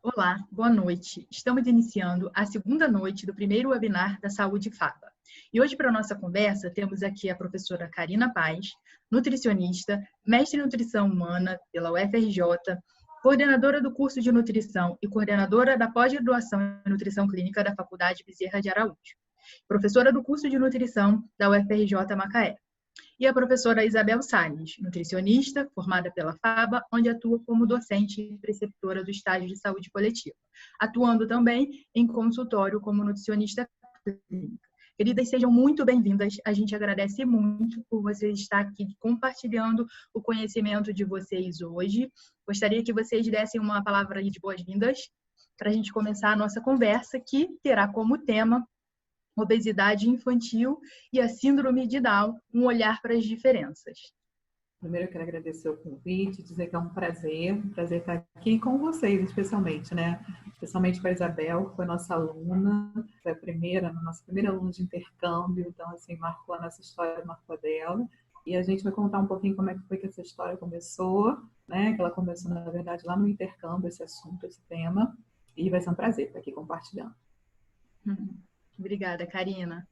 Olá, boa noite. Estamos iniciando a segunda noite do primeiro webinar da Saúde FABA. E hoje, para a nossa conversa, temos aqui a professora Karina Paz, nutricionista, mestre em nutrição humana pela UFRJ, coordenadora do curso de nutrição e coordenadora da pós-graduação em nutrição clínica da Faculdade Bezerra de Araújo, professora do curso de nutrição da UFRJ Macaé. E a professora Isabel Salles, nutricionista, formada pela FABA, onde atua como docente e preceptora do estágio de saúde coletiva, atuando também em consultório como nutricionista clínica. Queridas, sejam muito bem-vindas. A gente agradece muito por vocês estar aqui compartilhando o conhecimento de vocês hoje. Gostaria que vocês dessem uma palavra de boas-vindas para a gente começar a nossa conversa, que terá como tema obesidade infantil e a síndrome de Down, um olhar para as diferenças. Primeiro eu quero agradecer o convite, dizer que é um prazer estar aqui com vocês, especialmente, né? Especialmente com a Isabel, que foi nossa aluna, foi a nossa primeira aluna de intercâmbio, então, assim, marcou a nossa história, marcou a dela. E a gente vai contar um pouquinho como é que foi que essa história começou, né? Que ela começou, na verdade, lá no intercâmbio, esse assunto, esse tema. E vai ser um prazer estar aqui compartilhando. Obrigada, Karina.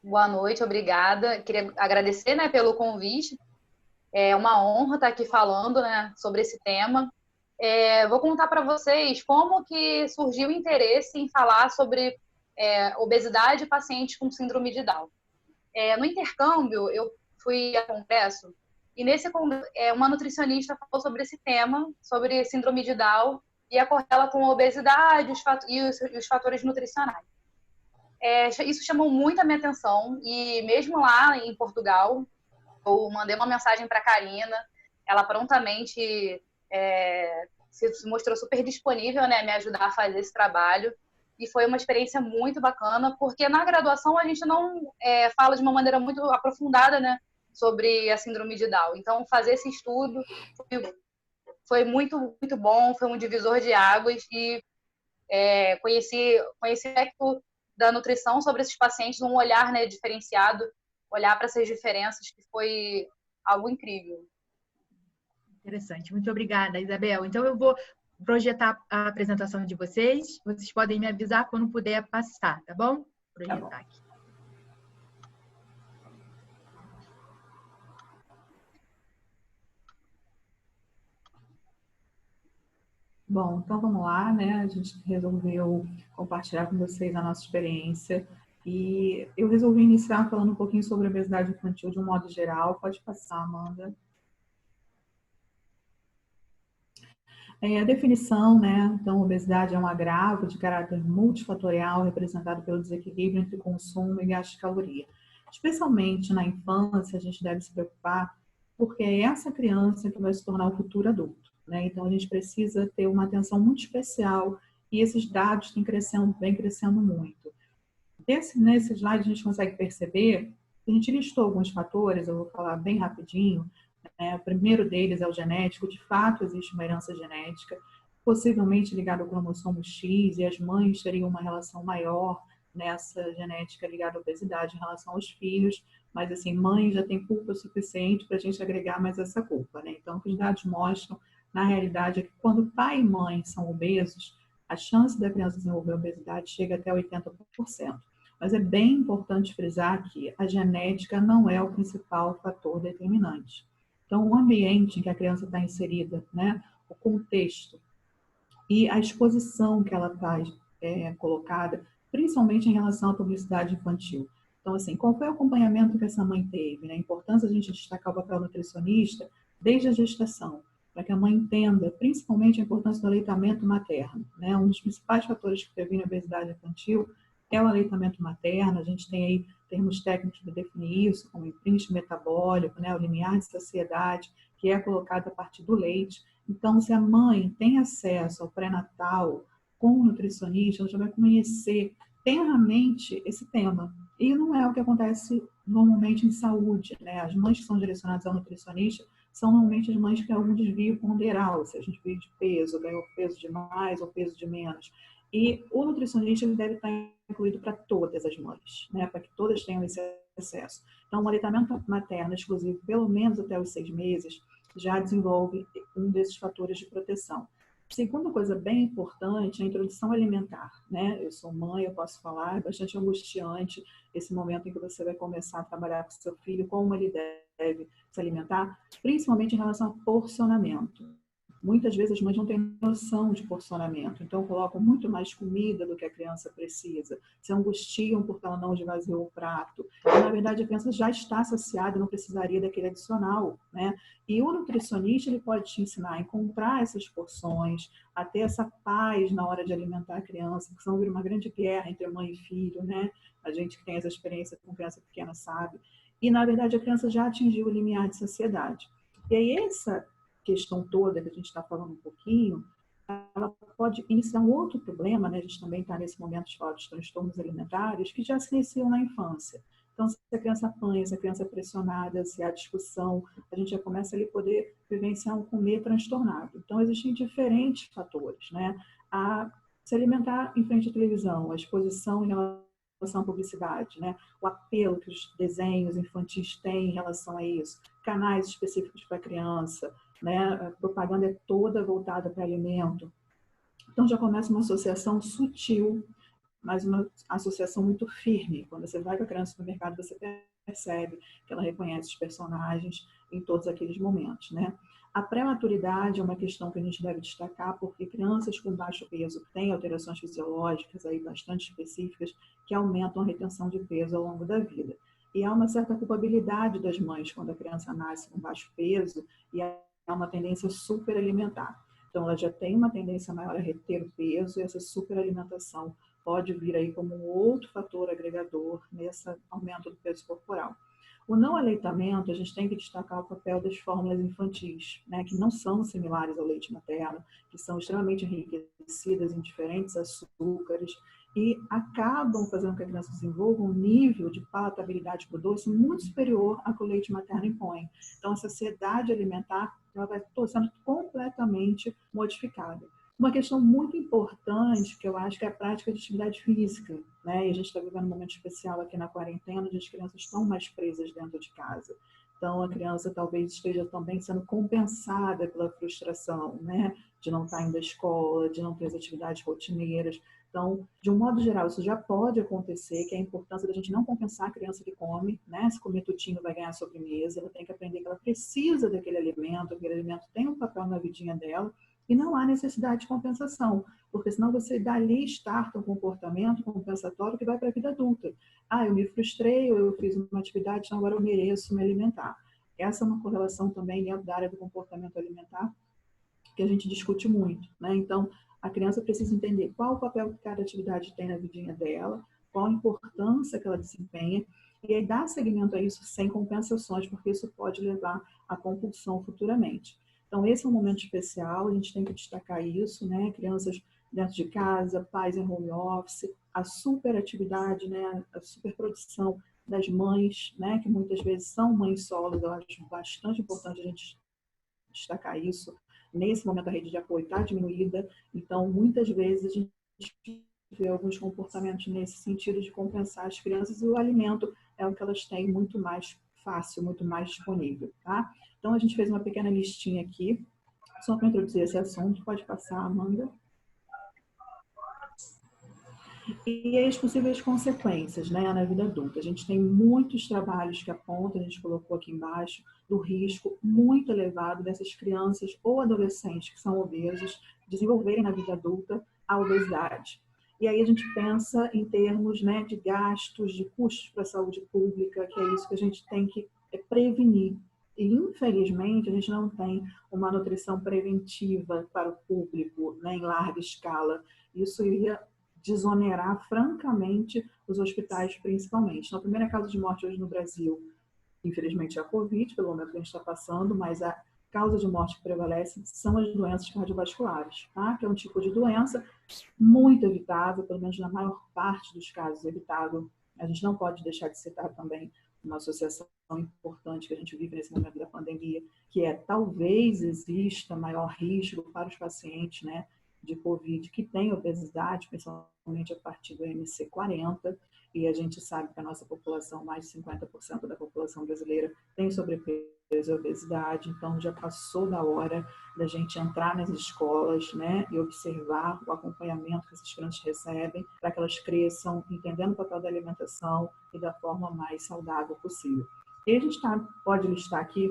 Boa noite, obrigada. Queria agradecer, né, pelo convite. É uma honra estar aqui falando, né, sobre esse tema. Vou contar para vocês como que surgiu o interesse em falar sobre obesidade e pacientes com síndrome de Down. No intercâmbio, eu fui a congresso e nesse congresso, uma nutricionista falou sobre esse tema, sobre síndrome de Down e a correla com a obesidade e os fatores nutricionais. Isso chamou muito a minha atenção e mesmo lá em Portugal, eu mandei uma mensagem para a Karina, ela prontamente se mostrou super disponível, né, a me ajudar a fazer esse trabalho e foi uma experiência muito bacana, porque na graduação a gente não fala de uma maneira muito aprofundada, né, sobre a síndrome de Down. Então, fazer esse estudo foi muito, muito bom, foi um divisor de águas e conheci o aspecto da nutrição sobre esses pacientes num olhar, né, diferenciado, olhar para essas diferenças, que foi algo incrível. Interessante. Muito obrigada, Isabel. Então, eu vou projetar a apresentação de vocês. Vocês podem me avisar quando puder passar, tá bom? Projetar aqui. Bom, então vamos lá, né? A gente resolveu compartilhar com vocês a nossa experiência e eu resolvi iniciar falando um pouquinho sobre a obesidade infantil de um modo geral. Pode passar, Amanda. A definição, né? Então, obesidade é um agravo de caráter multifatorial representado pelo desequilíbrio entre consumo e gasto de caloria. Especialmente na infância, a gente deve se preocupar porque é essa criança que vai se tornar o futuro adulto, né? Então, a gente precisa ter uma atenção muito especial e esses dados vêm crescendo muito. Nesse slide, a gente consegue perceber, a gente listou alguns fatores, eu vou falar bem rapidinho. O primeiro deles é o genético. De fato, existe uma herança genética, possivelmente ligada ao cromossomo X, e as mães teriam uma relação maior nessa genética ligada à obesidade em relação aos filhos, mas assim, mãe já tem culpa suficiente para a gente agregar mais essa culpa, né? Então, o que os dados mostram, na realidade, é que quando pai e mãe são obesos, a chance da criança desenvolver obesidade chega até 80%. Mas é bem importante frisar que a genética não é o principal fator determinante. Então, o ambiente em que a criança está inserida, né, o contexto e a exposição que ela está colocada, principalmente em relação à publicidade infantil. Então, assim, qual foi o acompanhamento que essa mãe teve? Né? A importância de a gente destacar o papel nutricionista desde a gestação, para que a mãe entenda, principalmente, a importância do aleitamento materno. Né? Um dos principais fatores que previne a obesidade infantil é o aleitamento materno. A gente tem aí termos técnicos para definir isso, como imprints metabólico, né, o limiar de saciedade, que é colocado a partir do leite. Então, se a mãe tem acesso ao pré-natal com o nutricionista, ela já vai conhecer tenramente esse tema. E não é o que acontece normalmente em saúde, né? As mães que são direcionadas ao nutricionista são normalmente as mães que têm algum desvio ponderal, se a gente desvio de peso, ganhou peso de mais ou peso de menos. E o nutricionista ele deve estar incluído para todas as mães, né? Para que todas tenham esse acesso. Então, o aleitamento materno exclusivo, pelo menos até os 6 meses, já desenvolve um desses fatores de proteção. Segunda coisa bem importante é a introdução alimentar, né? Eu sou mãe, eu posso falar, é bastante angustiante esse momento em que você vai começar a trabalhar com seu filho, como ele deve se alimentar, principalmente em relação a porcionamento. Muitas vezes as mães não têm noção de porcionamento, então colocam muito mais comida do que a criança precisa, se angustiam porque ela não esvaziou o prato. E, na verdade, a criança já está saciada e não precisaria daquele adicional, né? E o nutricionista ele pode te ensinar a encontrar essas porções, a ter essa paz na hora de alimentar a criança, porque senão vira uma grande guerra entre mãe e filho, né? A gente que tem essa experiência com criança pequena sabe. E, na verdade, a criança já atingiu o limiar de saciedade. E aí, essa questão toda que a gente está falando um pouquinho, ela pode iniciar um outro problema, né? A gente também está nesse momento de falar dos transtornos alimentares, que já se iniciam na infância. Então, se a criança apanha, se a criança é pressionada, se há discussão, a gente já começa ali a poder vivenciar um comer transtornado. Então, existem diferentes fatores, né? A se alimentar em frente à televisão, a exposição em relação à publicidade, né? O apelo que os desenhos infantis têm em relação a isso, canais específicos para criança, né? A propaganda é toda voltada para alimento. Então, já começa uma associação sutil, mas uma associação muito firme. Quando você vai com a criança no mercado, você percebe que ela reconhece os personagens em todos aqueles momentos, né? A pré-maturidade é uma questão que a gente deve destacar, porque crianças com baixo peso têm alterações fisiológicas aí bastante específicas que aumentam a retenção de peso ao longo da vida. E há uma certa culpabilidade das mães quando a criança nasce com baixo peso e há uma tendência superalimentar. Então, ela já tem uma tendência maior a reter o peso e essa superalimentação pode vir aí como um outro fator agregador nesse aumento do peso corporal. O não aleitamento, a gente tem que destacar o papel das fórmulas infantis, né, que não são similares ao leite materno, que são extremamente enriquecidas em diferentes açúcares e acabam fazendo com que a criança desenvolva um nível de palatabilidade para o doce muito superior ao que o leite materno impõe. Então, a saciedade alimentar ela vai sendo completamente modificada. Uma questão muito importante, que eu acho que é a prática de atividade física, né? E a gente está vivendo um momento especial aqui na quarentena, onde as crianças estão mais presas dentro de casa. Então, a criança talvez esteja também sendo compensada pela frustração, né? De não estar indo à escola, de não ter as atividades rotineiras. Então, de um modo geral, isso já pode acontecer, que é a importância da gente não compensar a criança que come, né? Se comer tutinho vai ganhar sobremesa, ela tem que aprender que ela precisa daquele alimento, aquele alimento tem um papel na vidinha dela, e não há necessidade de compensação, porque senão você dali starta um comportamento compensatório que vai para a vida adulta. Ah, eu me frustrei, ou eu fiz uma atividade, então agora eu mereço me alimentar. Essa é uma correlação também dentro da área do comportamento alimentar que a gente discute muito, né? Então, a criança precisa entender qual o papel que cada atividade tem na vidinha dela, qual a importância que ela desempenha, e aí dar seguimento a isso sem compensações, porque isso pode levar à compulsão futuramente. Então, esse é um momento especial, a gente tem que destacar isso, né? Crianças dentro de casa, pais em home office, a superatividade, né? A superprodução das mães, né? Que muitas vezes são mães solos, eu acho bastante importante a gente destacar isso. Nesse momento, a rede de apoio está diminuída, então, muitas vezes, a gente vê alguns comportamentos nesse sentido de compensar as crianças, e o alimento é o que elas têm muito mais fácil, muito mais disponível, tá? Então, a gente fez uma pequena listinha aqui, só para introduzir esse assunto. Pode passar, Amanda. E as possíveis consequências, né, na vida adulta. A gente tem muitos trabalhos que apontam, a gente colocou aqui embaixo, do risco muito elevado dessas crianças ou adolescentes que são obesos desenvolverem na vida adulta a obesidade. E aí a gente pensa em termos, né, de gastos, de custos para a saúde pública, que é isso que a gente tem que prevenir. E, infelizmente, a gente não tem uma nutrição preventiva para o público, né, em larga escala. Isso iria desonerar francamente os hospitais, principalmente. Então, a primeira causa de morte hoje no Brasil, infelizmente, é a Covid, pelo momento que a gente está passando, mas a causa de morte que prevalece são as doenças cardiovasculares, tá? Que é um tipo de doença muito evitável, pelo menos na maior parte dos casos evitável. A gente não pode deixar de citar também uma associação importante que a gente vive nesse momento da pandemia, que é talvez exista maior risco para os pacientes, né, de Covid que tem obesidade, principalmente a partir do MC40, e a gente sabe que a nossa população, mais de 50% da população brasileira, tem sobrepeso e obesidade, então já passou da hora da gente entrar nas escolas, né, e observar o acompanhamento que essas crianças recebem para que elas cresçam entendendo o papel da alimentação e da forma mais saudável possível. E a gente pode listar aqui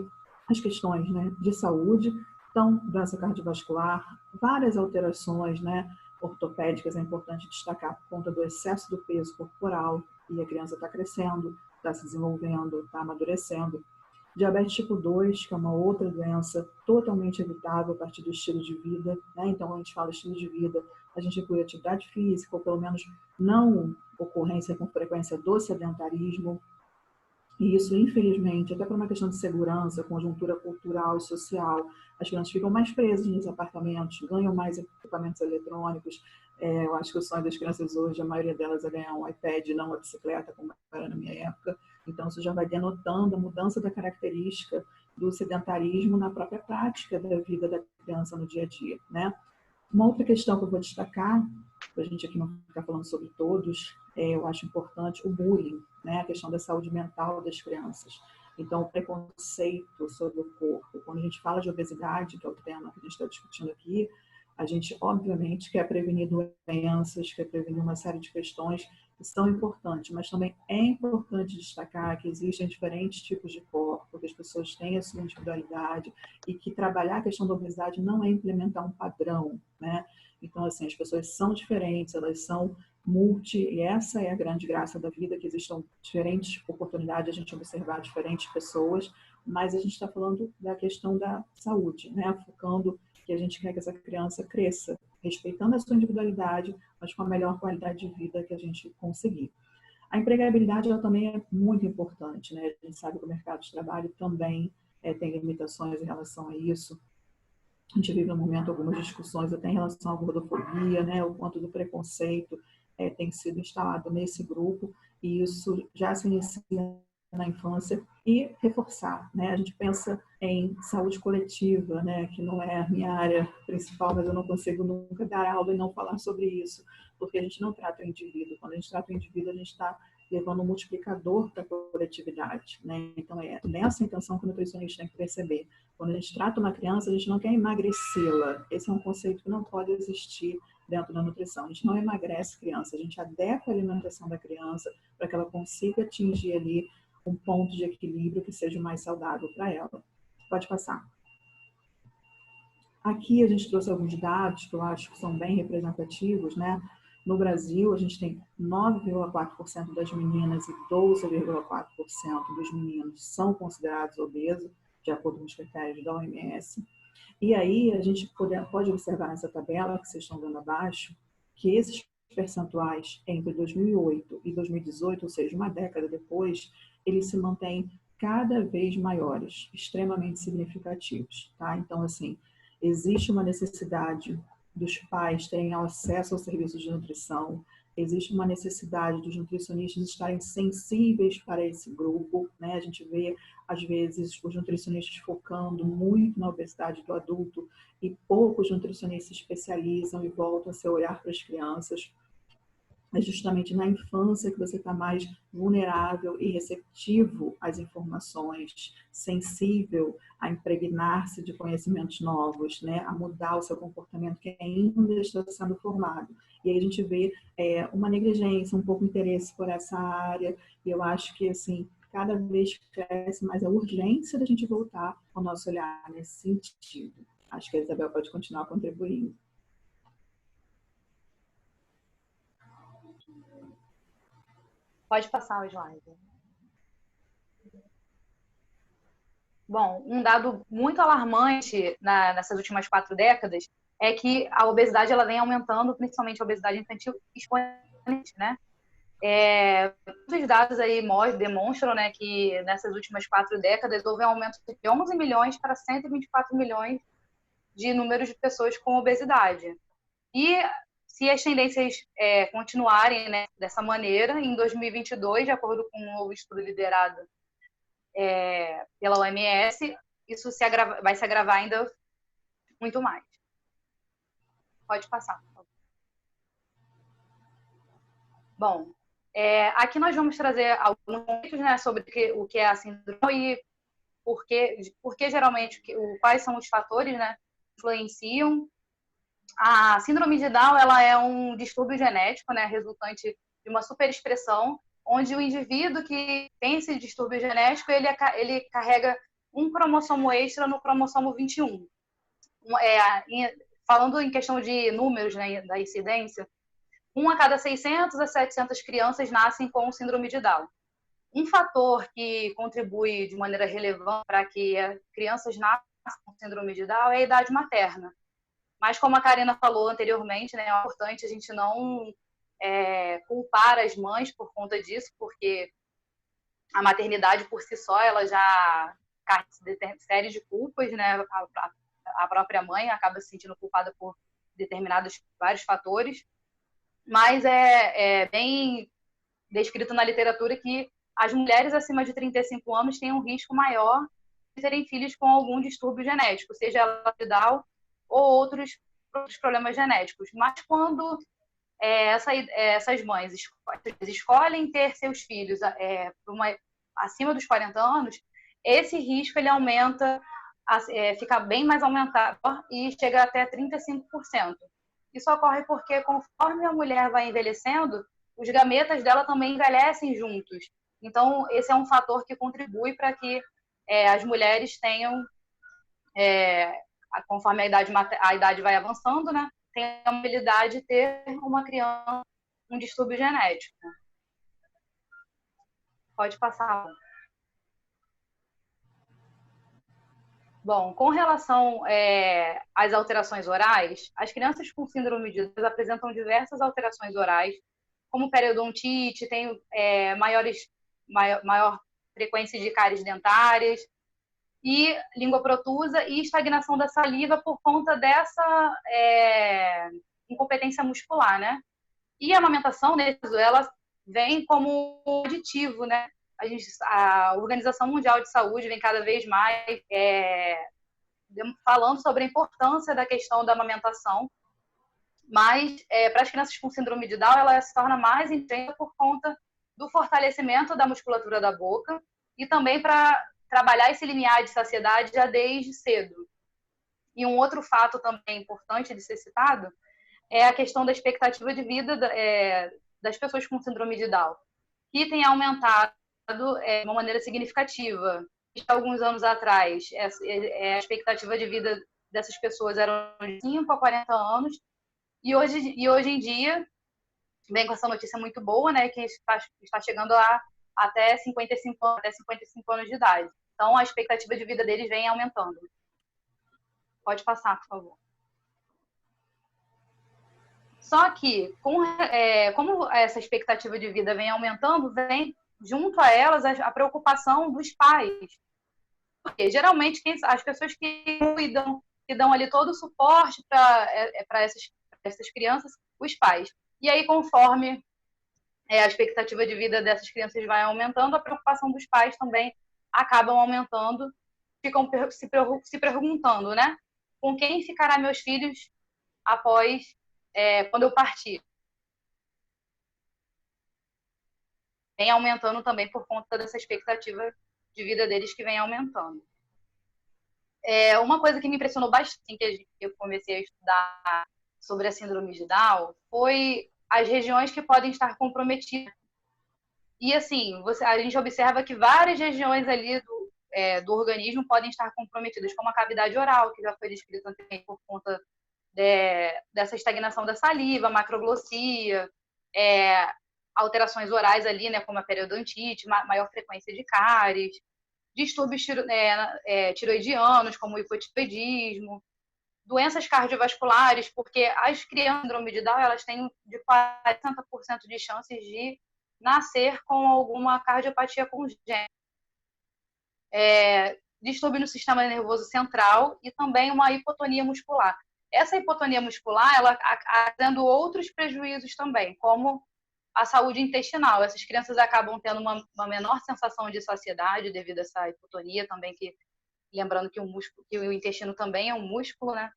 as questões, né, de saúde, então doença cardiovascular, várias alterações, né, ortopédicas, é importante destacar por conta do excesso do peso corporal, e a criança está crescendo, está se desenvolvendo, está amadurecendo. Diabetes tipo 2, que é uma outra doença totalmente evitável a partir do estilo de vida, né? Então, quando a gente fala estilo de vida, a gente inclui atividade física, ou pelo menos não ocorrência com frequência do sedentarismo. E isso, infelizmente, até por uma questão de segurança, conjuntura cultural e social, as crianças ficam mais presas nos apartamentos, ganham mais equipamentos eletrônicos. Eu acho que o sonho das crianças hoje, a maioria delas é ganhar um iPad, não uma bicicleta, como era na minha época. Então, isso já vai denotando a mudança da característica do sedentarismo na própria prática da vida da criança no dia a dia, né? Uma outra questão que eu vou destacar, para a gente aqui não ficar falando sobre todos, eu acho importante o bullying, né? A questão da saúde mental das crianças. Então, o preconceito sobre o corpo. Quando a gente fala de obesidade, que é o tema que a gente está discutindo aqui, a gente, obviamente, quer prevenir doenças, quer prevenir uma série de questões que são importantes, mas também é importante destacar que existem diferentes tipos de corpo, que as pessoas têm a sua individualidade e que trabalhar a questão da obesidade não é implementar um padrão, né? Então, assim, as pessoas são diferentes, elas são e essa é a grande graça da vida, que existam diferentes oportunidades de a gente observar diferentes pessoas, mas a gente está falando da questão da saúde, né? Focando que a gente quer que essa criança cresça, respeitando a sua individualidade, mas com a melhor qualidade de vida que a gente conseguir. A empregabilidade ela também é muito importante, né? A gente sabe que o mercado de trabalho também tem limitações em relação a isso. A gente vive no momento algumas discussões até em relação à gordofobia, né? O quanto do preconceito tem sido instalado nesse grupo, e isso já se inicia na infância, e reforçar, né? A gente pensa em saúde coletiva, né? Que não é a minha área principal, mas eu não consigo nunca dar aula e não falar sobre isso, porque a gente não trata o indivíduo. Quando a gente trata o indivíduo, a gente está levando um multiplicador para a coletividade, né? Então, é nessa intenção que o nutricionista tem que perceber. Quando a gente trata uma criança, a gente não quer emagrecê-la. Esse é um conceito que não pode existir dentro da nutrição. A gente não emagrece criança, a gente adequa a alimentação da criança para que ela consiga atingir ali um ponto de equilíbrio que seja mais saudável para ela. Pode passar. Aqui a gente trouxe alguns dados que eu acho que são bem representativos, né? No Brasil, a gente tem 9,4% das meninas e 12,4% dos meninos são considerados obesos, de acordo com os critérios da OMS. E aí, a gente pode observar nessa tabela que vocês estão vendo abaixo, que esses percentuais entre 2008 e 2018, ou seja, uma década depois, eles se mantêm cada vez maiores, extremamente significativos, tá? Então, assim, existe uma necessidade dos pais terem acesso aos serviços de nutrição, existe uma necessidade dos nutricionistas estarem sensíveis para esse grupo, né? A gente vê, às vezes, os nutricionistas focando muito na obesidade do adulto e poucos nutricionistas se especializam e voltam a seu olhar para as crianças. É justamente na infância que você está mais vulnerável e receptivo às informações, sensível a impregnar-se de conhecimentos novos, né? A mudar o seu comportamento que ainda está sendo formado. E aí a gente vê uma negligência, um pouco interesse por essa área, e eu acho que, assim, cada vez cresce mais a urgência da gente voltar ao nosso olhar nesse sentido. Acho que a Isabel pode continuar contribuindo. Pode passar o slide. Bom, um dado muito alarmante nessas últimas 4 décadas é que a obesidade ela vem aumentando, principalmente a obesidade infantil, exponencialmente, né? Muitos dados aí demonstram, né, que nessas últimas 4 décadas houve um aumento de 11 milhões para 124 milhões de números de pessoas com obesidade. E se as tendências continuarem, né, dessa maneira, em 2022, de acordo com um novo estudo liderado pela OMS, isso vai se agravar ainda muito mais. Pode passar, por favor. Bom, aqui nós vamos trazer alguns conceitos, né, sobre o que é a síndrome, e porque geralmente, quais são os fatores, né, que influenciam. A síndrome de Down, ela é um distúrbio genético, né, resultante de uma superexpressão, onde o indivíduo que tem esse distúrbio genético, ele carrega um cromossomo extra no cromossomo 21. Falando em questão de números, né, da incidência, 1 a cada 600 a 700 crianças nascem com síndrome de Down. Um fator que contribui de maneira relevante para que crianças nasçam com síndrome de Down é a idade materna. Mas, como a Karina falou anteriormente, né, é importante a gente não culpar as mães por conta disso, porque a maternidade por si só, ela já carrega série de culpas, né? A própria mãe acaba se sentindo culpada por vários fatores, mas é bem descrito na literatura que as mulheres acima de 35 anos têm um risco maior de terem filhos com algum distúrbio genético, seja ela de Down ou outros problemas genéticos. Mas quando essas mães escolhem ter seus filhos acima dos 40 anos, esse risco ele aumenta, fica bem mais aumentado e chega até 35%. Isso ocorre porque conforme a mulher vai envelhecendo, os gametas dela também envelhecem juntos. Então, esse é um fator que contribui para que as mulheres tenham, conforme a idade vai avançando, né, tem a habilidade de ter uma criança com um distúrbio genético. Pode passar. Bom, com relação às alterações orais, as crianças com síndrome de Down apresentam diversas alterações orais, como periodontite, tem maior frequência de cáries dentárias, e língua protusa e estagnação da saliva por conta dessa incompetência muscular, né? E a amamentação, ela vem como aditivo, né? A Organização Mundial de Saúde vem cada vez mais falando sobre a importância da questão da amamentação, mas para as crianças com síndrome de Down, ela se torna mais intensa por conta do fortalecimento da musculatura da boca e também para trabalhar esse limiar de saciedade já desde cedo. E um outro fato também importante de ser citado é a questão da expectativa de vida das pessoas com síndrome de Down, que tem aumentado de uma maneira significativa. Alguns anos atrás, a expectativa de vida dessas pessoas era de 5 a 40 anos, e hoje em dia, vem com essa notícia muito boa, né, que está chegando até 55 anos de idade. Então, a expectativa de vida deles vem aumentando. Pode passar, por favor. Só que, como essa expectativa de vida vem aumentando, vem junto a elas a preocupação dos pais. Porque, geralmente, as pessoas que cuidam, que dão ali todo o suporte para essas crianças, os pais. E aí, conforme a expectativa de vida dessas crianças vai aumentando, a preocupação dos pais também acabam aumentando, ficam se perguntando, né? Com quem ficará meus filhos após quando eu partir? Vem aumentando também por conta dessa expectativa de vida deles que vem aumentando. Uma coisa que me impressionou bastante, que eu comecei a estudar sobre a síndrome de Down, foi as regiões que podem estar comprometidas. E assim, a gente observa que várias regiões ali do organismo podem estar comprometidas, como a cavidade oral, que já foi descrita também por conta dessa estagnação da saliva, macroglossia, alterações orais ali, né, como a periodontite, maior frequência de cáries, distúrbios tiroidianos, como o hipotiroidismo, doenças cardiovasculares, porque as crianças com síndrome de Down, elas têm de 40% de chances de nascer com alguma cardiopatia congênita. Distúrbio no sistema nervoso central e também uma hipotonia muscular. Essa hipotonia muscular, ela tendo outros prejuízos também, como a saúde intestinal. Essas crianças acabam tendo uma menor sensação de saciedade devido a essa hipotonia também, lembrando que o intestino também é um músculo, né?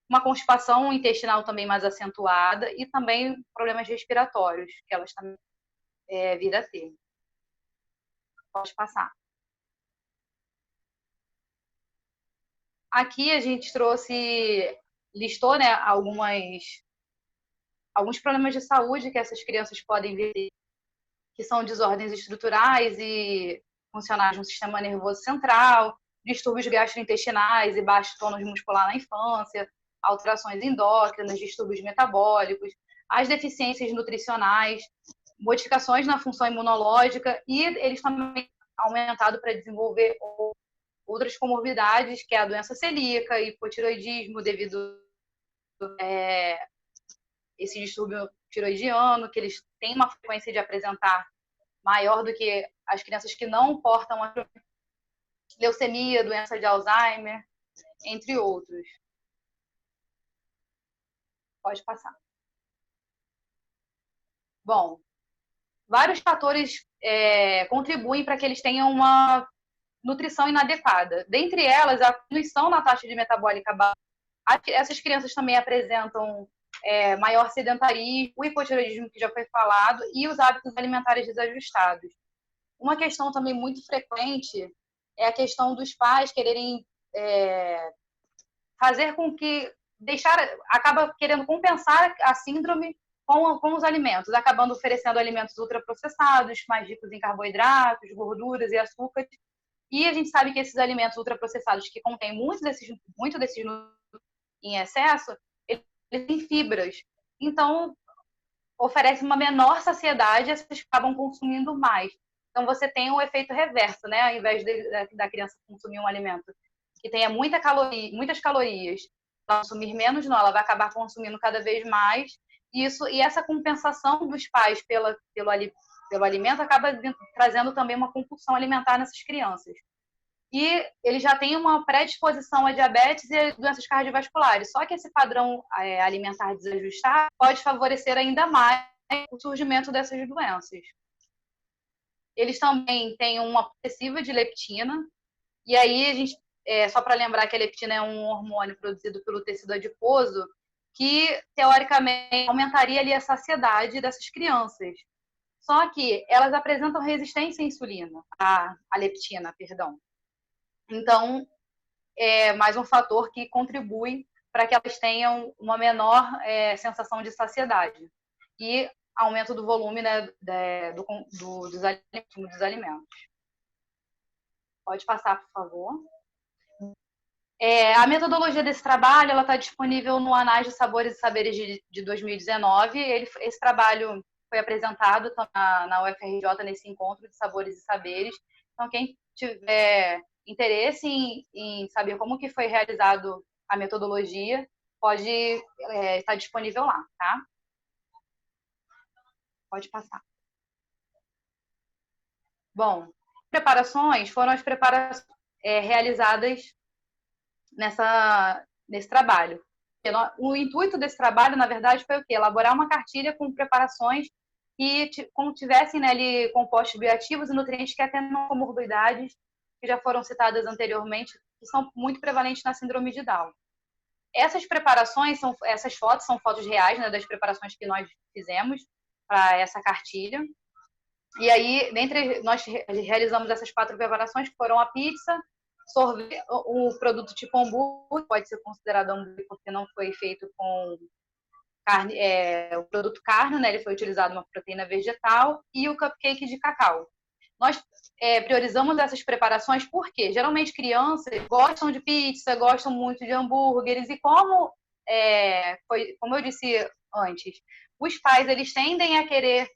Uma constipação intestinal também mais acentuada e também problemas respiratórios, que elas também vir a ter. Pode passar. Aqui a gente listou, né, alguns problemas de saúde que essas crianças podem vir, que são desordens estruturais e funcionais no sistema nervoso central, distúrbios gastrointestinais e baixo tônus muscular na infância, alterações endócrinas, distúrbios metabólicos, as deficiências nutricionais, modificações na função imunológica, e eles também aumentado para desenvolver outras comorbidades, que é a doença celíaca, hipotiroidismo devido esse distúrbio tiroidiano, que eles têm uma frequência de apresentar maior do que as crianças que não portam a leucemia, doença de Alzheimer, entre outros. Pode passar. Bom, vários fatores contribuem para que eles tenham uma nutrição inadequada. Dentre elas, a diminuição na taxa de metabólica baixa. Essas crianças também apresentam maior sedentarismo, o hipotireoidismo, que já foi falado, e os hábitos alimentares desajustados. Uma questão também muito frequente é a questão dos pais quererem fazer com que acaba querendo compensar a síndrome com os alimentos, acabando oferecendo alimentos ultraprocessados, mais ricos em carboidratos, gorduras e açúcares. E a gente sabe que esses alimentos ultraprocessados, que contêm muito desses em excesso, eles têm fibras. Então, oferece uma menor saciedade e vocês acabam consumindo mais. Então, você tem um efeito reverso, né? Ao invés da criança consumir um alimento que tenha muitas calorias, consumir menos, não, ela vai acabar consumindo cada vez mais. E essa compensação dos pais pelo alimento acaba trazendo também uma compulsão alimentar nessas crianças. E ele já tem uma predisposição a diabetes e doenças cardiovasculares. Só que esse padrão alimentar desajustado pode favorecer ainda mais o surgimento dessas doenças. Eles também têm uma excessiva de leptina. E aí, a gente, só para lembrar que a leptina é um hormônio produzido pelo tecido adiposo que, teoricamente, aumentaria ali a saciedade dessas crianças. Só que elas apresentam resistência à insulina, à leptina, perdão. Então, é mais um fator que contribui para que elas tenham uma menor sensação de saciedade e aumento do volume, né, dos alimentos. Pode passar, por favor. A metodologia desse trabalho está disponível no Anais de Sabores e Saberes de 2019. Esse trabalho foi apresentado na UFRJ nesse encontro de Sabores e Saberes. Então, quem tiver interesse em saber como que foi realizado a metodologia, pode estar disponível lá, tá? Pode passar. Bom, preparações foram as preparações realizadas nesse trabalho. O intuito desse trabalho, na verdade, foi o quê? Elaborar uma cartilha com preparações que contivessem ali compostos bioativos e nutrientes que atendam comorbidades que já foram citadas anteriormente, que são muito prevalentes na síndrome de Down. Essas fotos são fotos reais, né, das preparações que nós fizemos para essa cartilha. E aí, nós realizamos essas 4 preparações, que foram a pizza, sorvete, o produto tipo hambúrguer, pode ser considerado hambúrguer porque não foi feito com carne, o produto carne, né, ele foi utilizado uma proteína vegetal, e o cupcake de cacau. Nós priorizamos essas preparações porque geralmente crianças gostam de pizza, gostam muito de hambúrgueres, e como eu disse antes, os pais eles tendem a querer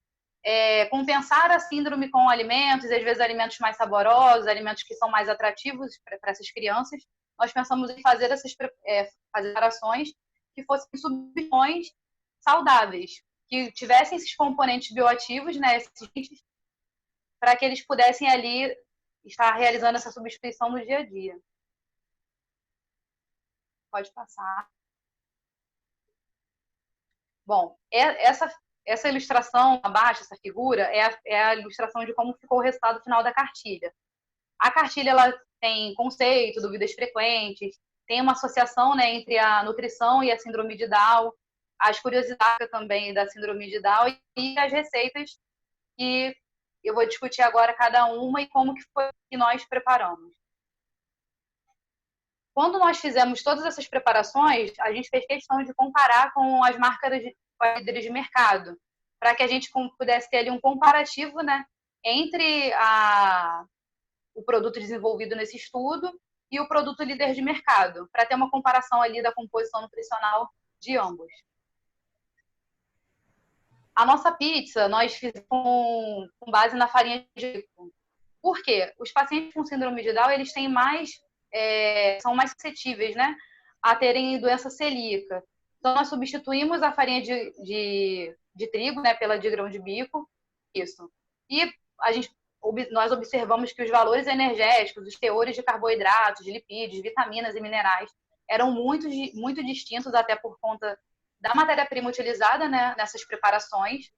compensar a síndrome com alimentos, às vezes alimentos mais saborosos, alimentos que são mais atrativos para essas crianças. Nós pensamos em fazer essas preparações que fossem substituições saudáveis, que tivessem esses componentes bioativos, né, para que eles pudessem ali estar realizando essa substituição no dia a dia. Pode passar. Bom, essa ilustração abaixo, essa figura, é a ilustração de como ficou o resultado final da cartilha. A cartilha ela tem conceito, dúvidas frequentes, tem uma associação, né, entre a nutrição e a síndrome de Down, as curiosidades também da síndrome de Down e as receitas que eu vou discutir agora cada uma e como que foi que nós preparamos. Quando nós fizemos todas essas preparações, a gente fez questão de comparar com as marcas com as líderes de mercado, para que a gente pudesse ter ali um comparativo, né, entre o produto desenvolvido nesse estudo e o produto líder de mercado, para ter uma comparação ali da composição nutricional de ambos. A nossa pizza nós fizemos com base na farinha de trigo. Por quê? Os pacientes com síndrome de Down, eles têm são mais suscetíveis, né, a terem doença celíaca. Então, nós substituímos a farinha de trigo, né, pela de grão de bico, isso. E nós observamos que os valores energéticos, os teores de carboidratos, de lipídios, vitaminas e minerais eram muito, muito distintos, até por conta da matéria-prima utilizada, né, nessas preparações.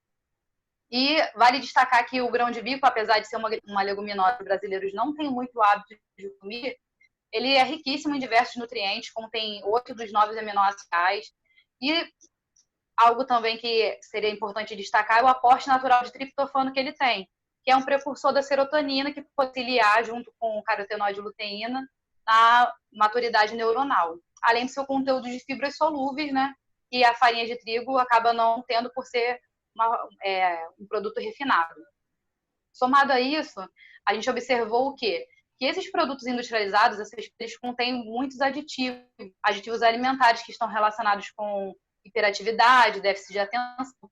E vale destacar que o grão de bico, apesar de ser uma leguminosa que os brasileiros não têm muito hábito de comer, ele é riquíssimo em diversos nutrientes, contém 8 dos 9 aminoácidos. E algo também que seria importante destacar é o aporte natural de triptofano que ele tem, que é um precursor da serotonina que pode auxiliar, junto com o carotenoide e luteína, na maturidade neuronal. Além do seu conteúdo de fibras solúveis, né? E a farinha de trigo acaba não tendo por ser um produto refinado. Somado a isso, a gente observou o quê? Que esses produtos industrializados, eles contêm muitos aditivos alimentares que estão relacionados com hiperatividade, déficit de atenção,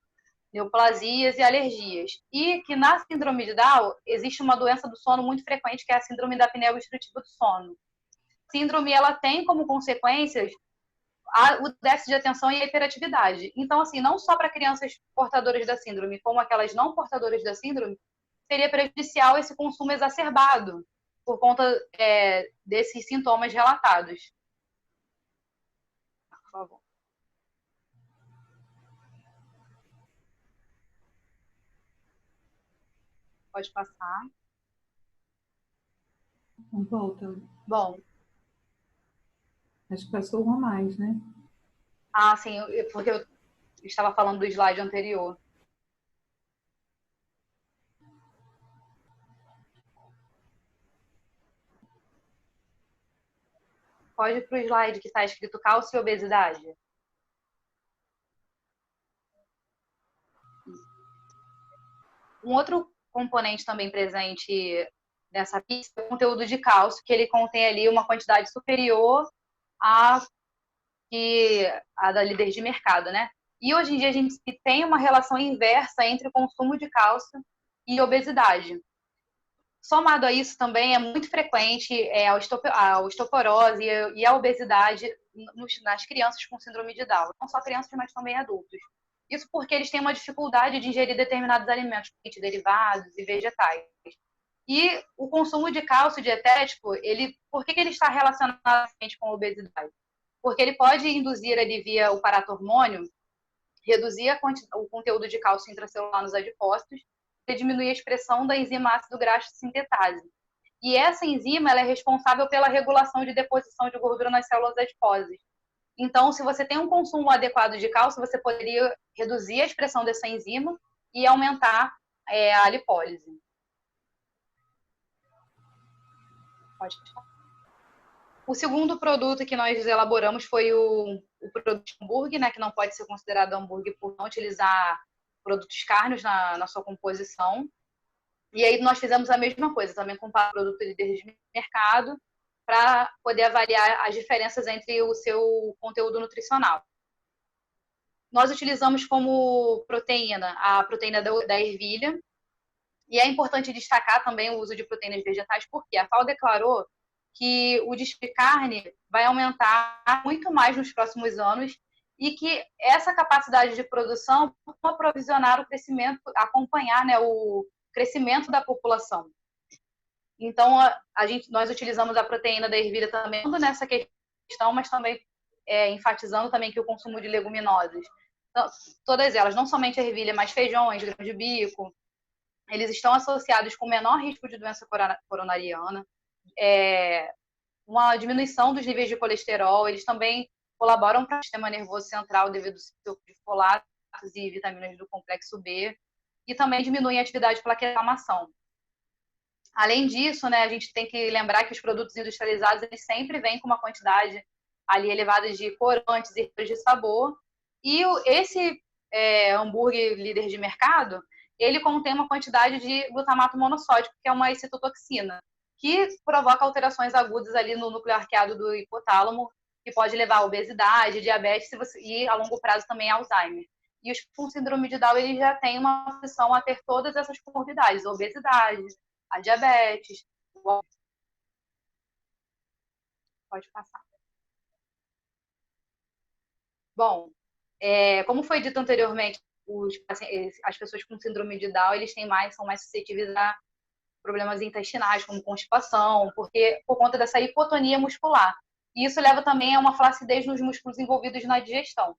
neoplasias e alergias. E que na síndrome de Down existe uma doença do sono muito frequente, que é a síndrome da apneia obstrutiva do sono. A síndrome, ela tem como consequências o déficit de atenção e a hiperatividade. Então, assim, não só para crianças portadoras da síndrome, como aquelas não portadoras da síndrome, seria prejudicial esse consumo exacerbado por conta desses sintomas relatados. Por favor. Pode passar. Volta. Bom. Acho que passou uma a mais, né? Ah, sim, porque eu estava falando do slide anterior. Pode ir para o slide que está escrito cálcio e obesidade. Um outro componente também presente nessa pizza é o conteúdo de cálcio, que ele contém ali uma quantidade superior à da líder de mercado, né? E hoje em dia a gente tem uma relação inversa entre o consumo de cálcio e obesidade. Somado a isso também é muito frequente a osteoporose e a obesidade nas crianças com síndrome de Down. Não só crianças, mas também adultos. Isso porque eles têm uma dificuldade de ingerir determinados alimentos, derivados e vegetais. E o consumo de cálcio dietético, por que ele está relacionado com a obesidade? Porque ele pode induzir ali via o paratormônio, reduzir o conteúdo de cálcio intracelular nos adipócitos e diminuir a expressão da enzima ácido graxo sintetase. E essa enzima ela é responsável pela regulação de deposição de gordura nas células adiposas. Então, se você tem um consumo adequado de cálcio, você poderia reduzir a expressão dessa enzima e aumentar a lipólise. Pode falar. O segundo produto que nós elaboramos foi o produto de hambúrguer, né, que não pode ser considerado hambúrguer por não utilizar produtos cárneos na sua composição. E aí nós fizemos a mesma coisa, também com o produto líder de mercado, para poder avaliar as diferenças entre o seu conteúdo nutricional. Nós utilizamos como proteína a proteína da ervilha, e é importante destacar também o uso de proteínas vegetais, porque a FAO declarou que o desfile de carne vai aumentar muito mais nos próximos anos e que essa capacidade de produção vai aprovisionar o crescimento, acompanhar, né, o crescimento da população. Então, nós utilizamos a proteína da ervilha também nessa questão, mas também enfatizando também que o consumo de leguminosas, então, todas elas, não somente a ervilha, mas feijões, grão de bico, eles estão associados com menor risco de doença coronariana, uma diminuição dos níveis de colesterol, eles também colaboram para o sistema nervoso central devido ao seu de folatos e vitaminas do complexo B, e também diminuem a atividade plaquetal-inflamação. Além disso, né, a gente tem que lembrar que os produtos industrializados eles sempre vêm com uma quantidade ali elevada de corantes e de sabor. E esse hambúrguer líder de mercado, ele contém uma quantidade de glutamato monossódico, que é uma excitotoxina, que provoca alterações agudas ali no núcleo arqueado do hipotálamo, que pode levar a obesidade, diabetes e, a longo prazo, também Alzheimer. E os com síndrome de Down, ele já tem uma opção a ter todas essas comorbidades, a obesidade, a diabetes. Pode passar. Bom, como foi dito anteriormente, as pessoas com síndrome de Down, são mais suscetíveis a problemas intestinais, como constipação, por conta dessa hipotonia muscular. E isso leva também a uma flacidez nos músculos envolvidos na digestão.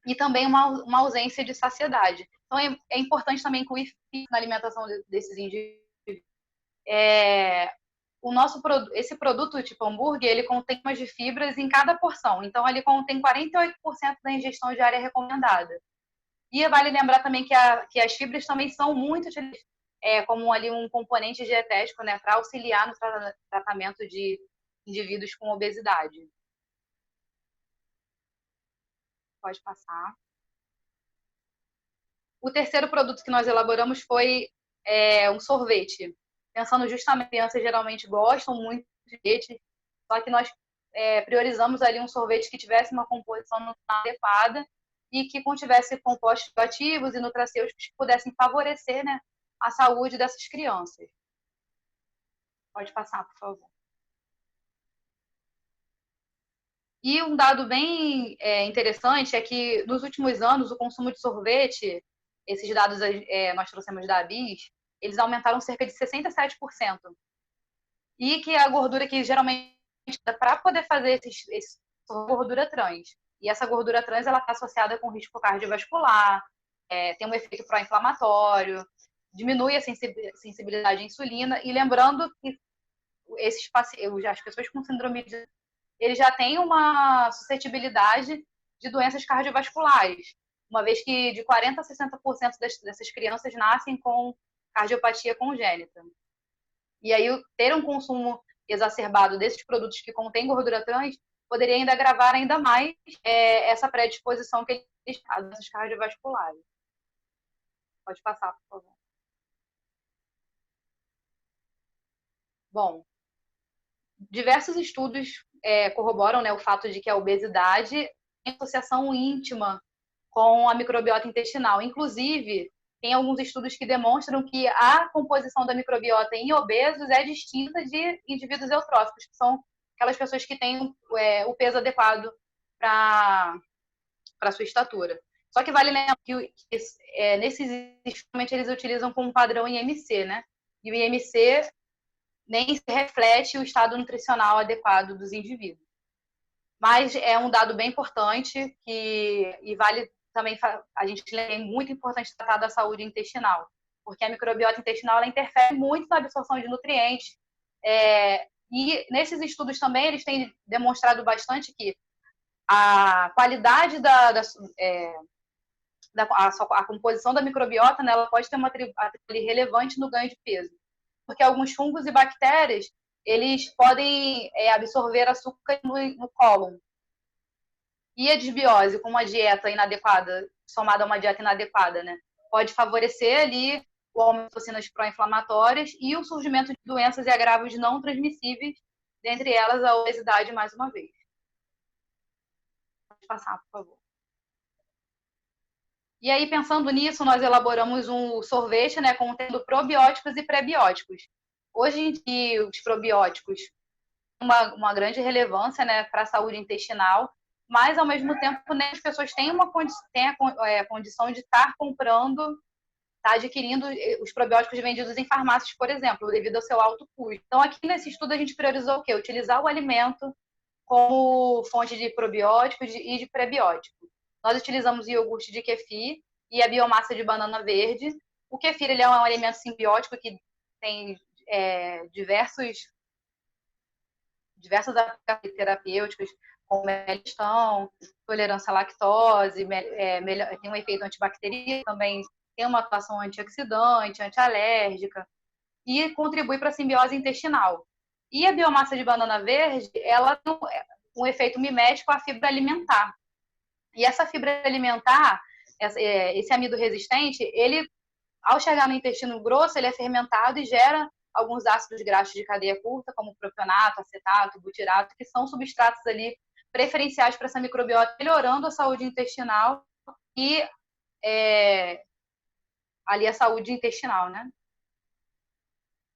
E também uma ausência de saciedade. Então, é importante também incluir na alimentação desses indivíduos. Esse produto tipo hambúrguer, ele contém mais de fibras em cada porção. Então, ele contém 48% da ingestão diária recomendada. E vale lembrar também que as fibras também são muito utilizadas como ali um componente dietético, né, para auxiliar no tratamento de indivíduos com obesidade. Pode passar. O terceiro produto que nós elaboramos foi um sorvete. Pensando justamente, crianças geralmente gostam muito de sorvete, só que nós priorizamos ali um sorvete que tivesse uma composição adequada e que contivesse compostos ativos e nutracêuticos que pudessem favorecer, né, a saúde dessas crianças. Pode passar, por favor. E um dado bem interessante é que, nos últimos anos, o consumo de sorvete, esses dados nós trouxemos da ABIS, eles aumentaram cerca de 67%. E que a gordura que geralmente, para poder fazer esse gordura trans. E essa gordura trans ela está associada com risco cardiovascular, tem um efeito pró-inflamatório, diminui a sensibilidade à insulina. E lembrando que as pessoas com síndrome de eles já têm uma suscetibilidade de doenças cardiovasculares, uma vez que de 40% a 60% dessas crianças nascem com cardiopatia congênita. E aí, ter um consumo exacerbado desses produtos que contêm gordura trans poderia ainda agravar ainda mais essa predisposição que eles têm a doenças cardiovasculares. Pode passar, por favor. Bom, diversos estudos corroboram, né, o fato de que a obesidade tem associação íntima com a microbiota intestinal. Inclusive, tem alguns estudos que demonstram que a composição da microbiota em obesos é distinta de indivíduos eutróficos, que são aquelas pessoas que têm o peso adequado para a sua estatura. Só que vale lembrar que nesses instrumentos eles utilizam como padrão IMC, né? E o IMC nem se reflete o estado nutricional adequado dos indivíduos. Mas é um dado bem importante e vale também, a gente é muito importante tratar da saúde intestinal, porque a microbiota intestinal ela interfere muito na absorção de nutrientes. E nesses estudos também eles têm demonstrado bastante que a qualidade a composição da microbiota, né, ela pode ter uma atribuição relevante no ganho de peso, porque alguns fungos e bactérias eles podem absorver açúcar no cólon. E a desbiose com uma dieta inadequada, somada a uma dieta inadequada, né, pode favorecer ali o aumento de toxinas pró-inflamatórias e o surgimento de doenças e agravos não transmissíveis, dentre elas a obesidade, mais uma vez. Pode passar, por favor. E aí, pensando nisso, nós elaboramos um sorvete, né, contendo probióticos e prebióticos. Hoje em dia, os probióticos têm uma grande relevância, né, para a saúde intestinal, mas, ao mesmo tempo, né, as pessoas têm a condição de estar comprando, adquirindo os probióticos vendidos em farmácias, por exemplo, devido ao seu alto custo. Então, aqui nesse estudo, a gente priorizou o quê? Utilizar o alimento como fonte de probióticos e de prebióticos. Nós utilizamos o iogurte de kefir e a biomassa de banana verde. O kefir ele é um alimento simbiótico que tem diversas aplicações terapêuticas, como digestão, tolerância à lactose, tem um efeito antibacteriano, também tem uma atuação antioxidante, antialérgica. e contribui para a simbiose intestinal. E a biomassa de banana verde, ela tem um efeito mimético à fibra alimentar. E essa fibra alimentar, esse amido resistente, ele, ao chegar no intestino grosso, ele é fermentado e gera alguns ácidos graxos de cadeia curta, como propionato, acetato, butirato, que são substratos ali preferenciais para essa microbiota, melhorando a saúde intestinal e ali a saúde intestinal, né?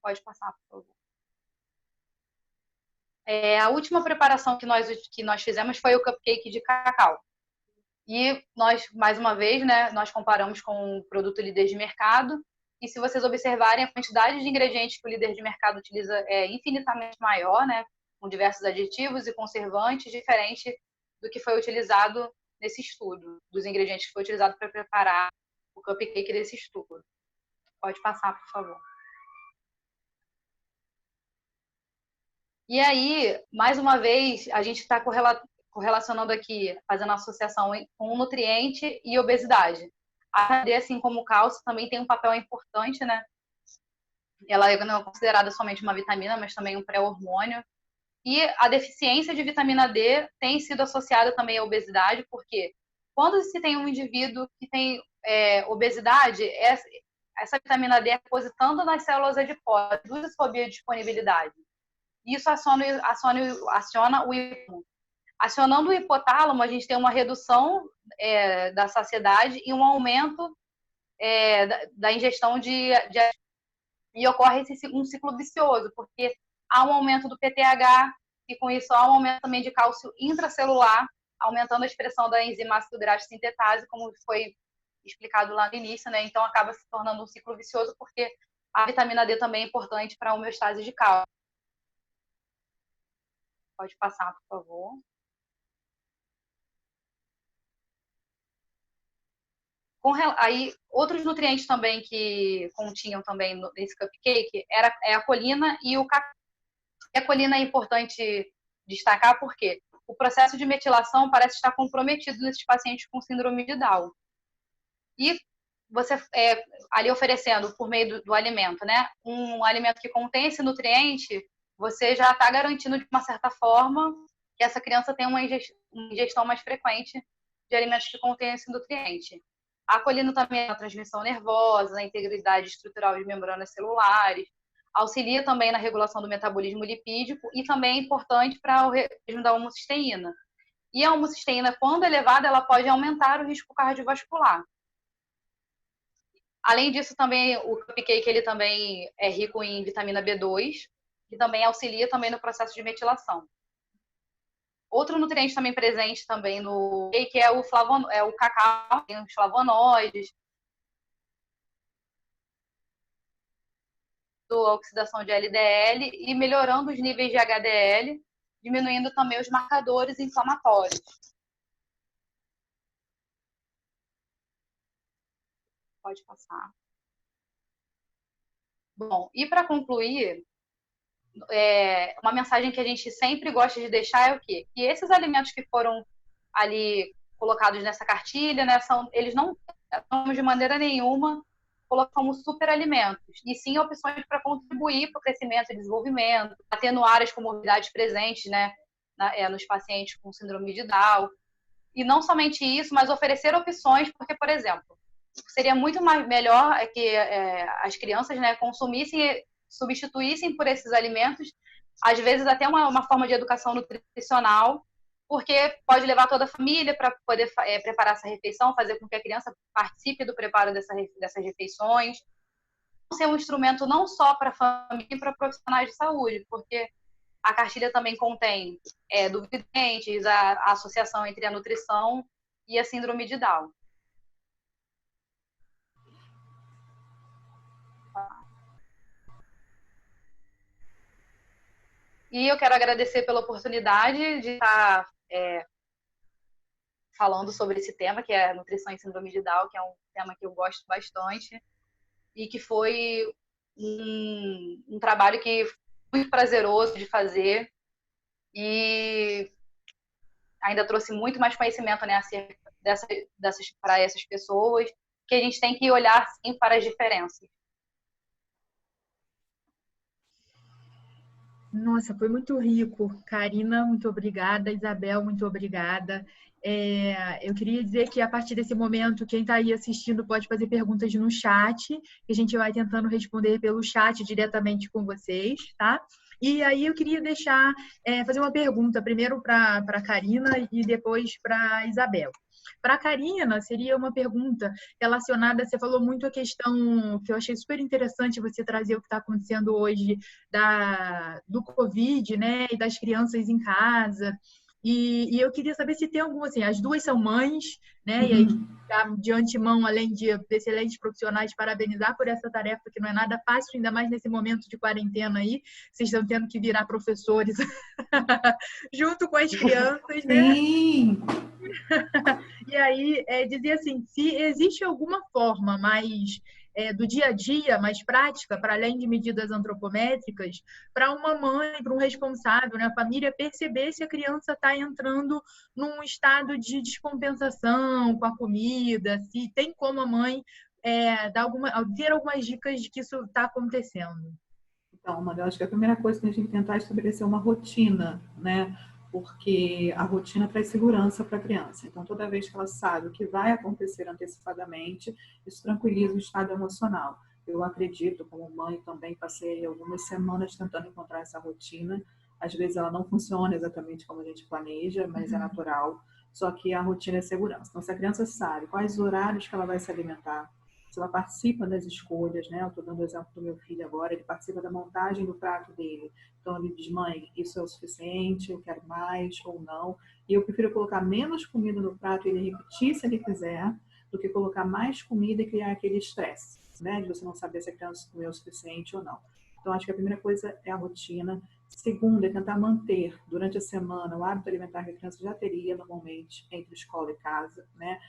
Pode passar, por favor. A última preparação que nós fizemos foi o cupcake de cacau. E nós, mais uma vez, né, nós comparamos com o produto líder de mercado. E se vocês observarem, a quantidade de ingredientes que o líder de mercado utiliza é infinitamente maior, né, com diversos aditivos e conservantes, diferente do que foi utilizado nesse estudo, dos ingredientes que foi utilizado para preparar o cupcake desse estudo. Pode passar, por favor. E aí, mais uma vez, a gente está correlacionando aqui, fazendo associação com nutriente e obesidade. A vitamina D, assim como o cálcio, também tem um papel importante, né? Ela não é considerada somente uma vitamina, mas também um pré-hormônio. E a deficiência de vitamina D tem sido associada também à obesidade, porque quando se tem um indivíduo que tem obesidade, essa vitamina D é depositando nas células adiposas, reduz a sua biodisponibilidade. Isso aciona o hipotálamo. Acionando o hipotálamo, a gente tem uma redução da saciedade e um aumento da ingestão e ocorre um ciclo vicioso, porque há um aumento do PTH e com isso há um aumento também de cálcio intracelular, aumentando a expressão da enzima ácido graxo sintetase, como foi explicado lá no início, né? Então acaba se tornando um ciclo vicioso, porque a vitamina D também é importante para a homeostase de cálcio. Pode passar, por favor. Aí, outros nutrientes também que continham também nesse cupcake é a colina e o cacau. A colina é importante destacar porque o processo de metilação parece estar comprometido nesses pacientes com síndrome de Down. E você ali oferecendo por meio do alimento, né, um alimento que contém esse nutriente, você já está garantindo de uma certa forma que essa criança tenha uma ingestão mais frequente de alimentos que contêm esse nutriente. A colina também é a transmissão nervosa, a integridade estrutural de membranas celulares, auxilia também na regulação do metabolismo lipídico e também é importante para o regime da homocisteína. E a homocisteína, quando elevada, ela pode aumentar o risco cardiovascular. Além disso, também o cupcake ele também é rico em vitamina B2, que também auxilia também no processo de metilação. Outro nutriente também presente também no cake é o cacau, tem os flavonoides, a oxidação de LDL e melhorando os níveis de HDL, diminuindo também os marcadores inflamatórios. Pode passar. Bom, e para concluir, uma mensagem que a gente sempre gosta de deixar é o quê? Que esses alimentos que foram ali colocados nessa cartilha, né, eles não são de maneira nenhuma colocados como superalimentos, e sim opções para contribuir para o crescimento e desenvolvimento, atenuar as comorbidades presentes, né, nos pacientes com síndrome de Down. E não somente isso, mas oferecer opções, porque, por exemplo, seria muito melhor que as crianças, né, consumissem, substituíssem por esses alimentos, às vezes até uma forma de educação nutricional, porque pode levar toda a família para poder preparar essa refeição, fazer com que a criança participe do preparo dessas refeições, ser um instrumento não só para a família e para profissionais de saúde, porque a cartilha também contém nutrientes, a associação entre a nutrição e a síndrome de Down. E eu quero agradecer pela oportunidade de estar falando sobre esse tema, que é nutrição e síndrome de Down, que é um tema que eu gosto bastante e que foi um trabalho que foi muito prazeroso de fazer e ainda trouxe muito mais conhecimento, né, acerca para essas pessoas, que a gente tem que olhar sim para as diferenças. Nossa, foi muito rico. Karina, muito obrigada. Isabel, muito obrigada. Eu queria dizer que a partir desse momento, quem está aí assistindo pode fazer perguntas no chat, que a gente vai tentando responder pelo chat diretamente com vocês, tá? E aí eu queria fazer uma pergunta, primeiro para a Karina e depois para a Isabel. Para a Karina, seria uma pergunta relacionada, você falou muito a questão que eu achei super interessante você trazer o que está acontecendo hoje do Covid, né, e das crianças em casa. E eu queria saber se tem algum, assim, as duas são mães, né, e aí de antemão, além de excelentes profissionais, parabenizar por essa tarefa que não é nada fácil, ainda mais nesse momento de quarentena aí, vocês estão tendo que virar professores junto com as crianças, né? Sim! E aí, dizer assim, se existe alguma forma mais do dia a dia, mais prática, para além de medidas antropométricas, para uma mãe, para um responsável, né, a família perceber se a criança está entrando num estado de descompensação com a comida, se tem como a mãe ter algumas dicas de que isso está acontecendo. Então, Amanda, eu acho que a primeira coisa que a gente tem que tentar é estabelecer uma rotina, né? Porque a rotina traz segurança para a criança. Então, toda vez que ela sabe o que vai acontecer antecipadamente, isso tranquiliza o estado emocional. Eu acredito, como mãe, também passei algumas semanas tentando encontrar essa rotina. Às vezes ela não funciona exatamente como a gente planeja, mas é natural. Só que a rotina é segurança. Então, se a criança sabe quais horários que ela vai se alimentar, se ela participa das escolhas, né? Eu estou dando o exemplo do meu filho agora, ele participa da montagem do prato dele. Então ele diz, mãe, isso é o suficiente, eu quero mais ou não. E eu prefiro colocar menos comida no prato e ele repetir se ele quiser, do que colocar mais comida e criar aquele estresse, né? De você não saber se a criança comeu o suficiente ou não. Então acho que a primeira coisa é a rotina. Segunda, é tentar manter durante a semana o hábito alimentar que a criança já teria normalmente entre escola e casa, né?